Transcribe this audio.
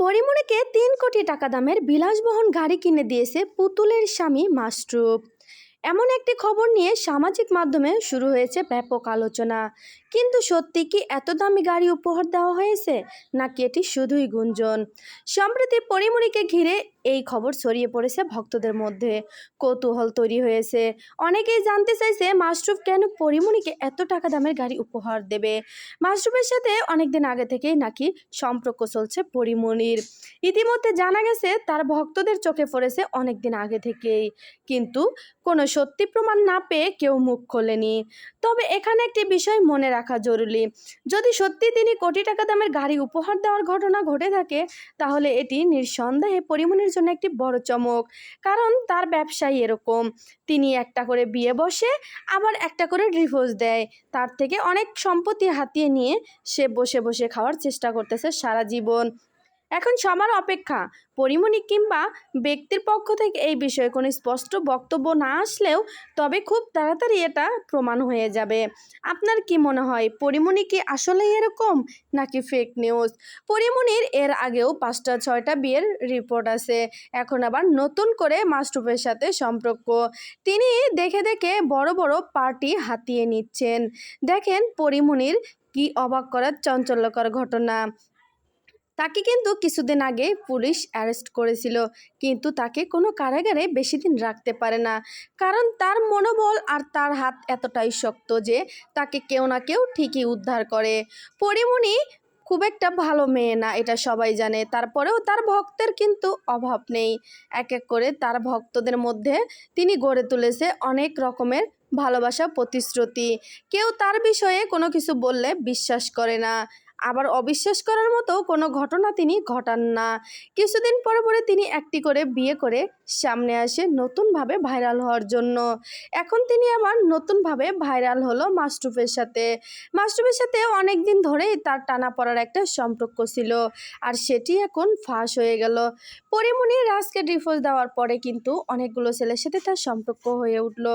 পরিমণিকে ৩ কোটি টাকা দামের বিলাসবহুল গাড়ি কিনে দিয়েছে পুতুলের স্বামী মাসরুফ। এমন একটি খবর নিয়ে সামাজিক মাধ্যমে শুরু হয়েছে ব্যাপক আলোচনা। কিন্তু সত্যি কি এত দামি গাড়ি উপহার দেওয়া হয়েছে, নাকি এটি শুধুই গুঞ্জন? সম্প্রতি পরিমণিকে ঘিরে এই খবর ছড়িয়ে পড়েছে ভক্তদের মধ্যে। কৌতূহল তৈরি হয়েছে। অনেকেই জানতে চাইছে মাসরুফ কেন পরিমণিকে এত টাকা দামের গাড়ি উপহার দেবে। মাসরুফের সাথে অনেকদিন আগে থেকেই নাকি সম্পর্ক চলছে পরিমণির। ইতিমধ্যে জানা গেছে তার ভক্তদের চোখে পড়েছে অনেকদিন আগে থেকেই, কিন্তু কোনো সত্যি প্রমাণ না পেয়ে কেউ মুখ খোলেনি। তবে এখানে একটি বিষয় মনে রাখা জরুরি, যদি সত্যি তিনি কোটি টাকা দামের গাড়ি উপহার দেওয়ার ঘটনা ঘটে থাকে, তাহলে এটি নিঃসন্দেহে পরিমণির জন্য একটি বড় চমক। কারণ তার ব্যবসায়ী এরকম, তিনি একটা করে বিয়ে বসে আবার একটা করে ডিভোর্স দেয়। তার থেকে অনেক সম্পত্তি হাতিয়ে নিয়ে সে বসে বসে খাওয়ার চেষ্টা করতেছে সারা জীবন। এখন সবার অপেক্ষা পরিমণি কিংবা ব্যক্তির পক্ষ থেকে এই বিষয়ে কোনো স্পষ্ট বক্তব্য না আসলেও তবে খুব তাড়াতাড়ি এটা প্রমাণ হয়ে যাবে। আপনার কি মনে হয়, পরিমণি কি আসলেই এরকম, নাকি ফেক নিউজ? পরিমণির এর আগেও 5টা-6টা বিয়ের রিপোর্ট আছে, এখন আবার নতুন করে মাসরুফের সাথে সম্পর্ক। তিনি দেখে দেখে বড় বড় পার্টি হাতিয়ে নিচ্ছেন। দেখেন পরিমণির কি অবাক করার চাঞ্চল্যকর ঘটনা। তাকে কিন্তু কিছুদিন আগে পুলিশ অ্যারেস্ট করেছিল, কিন্তু তাকে কোনো কারাগারে বেশি দিন রাখতে পারে না। কারণ তার মনোবল আর তার হাত এতটাই শক্ত যে তাকে কেউ না কেউ ঠিকই উদ্ধার করে। পরিমণি খুব একটা ভালো মেয়ে না, এটা সবাই জানে। তারপরেও তার ভক্তের কিন্তু অভাব নেই। এক এক করে তার ভক্তদের মধ্যে তিনি গড়ে তুলেছে অনেক রকমের ভালোবাসা, প্রতিশ্রুতি। কেউ তার বিষয়ে কোনো কিছু বললে বিশ্বাস করে না, আবার অবিশ্বাস করার মতো কোনো ঘটনা তিনি ঘটান না। কিছুদিন পরে পরে তিনি একটি করে বিয়ে করে সামনে আসে নতুনভাবে ভাইরাল হওয়ার জন্য। এখন তিনি আবার নতুনভাবে ভাইরাল হলো মাসরুফের সাথে। মাসরুফের সাথে অনেক দিন ধরেই তার টানাপড়ার একটা সম্পর্ক ছিল, আর সেটি এখন ফাঁস হয়ে গেল। পরিমণি রাজকে ডিভোর্স দেওয়ার পরে কিন্তু অনেকগুলো ছেলের সাথে তার সম্পর্ক হয়ে উঠল।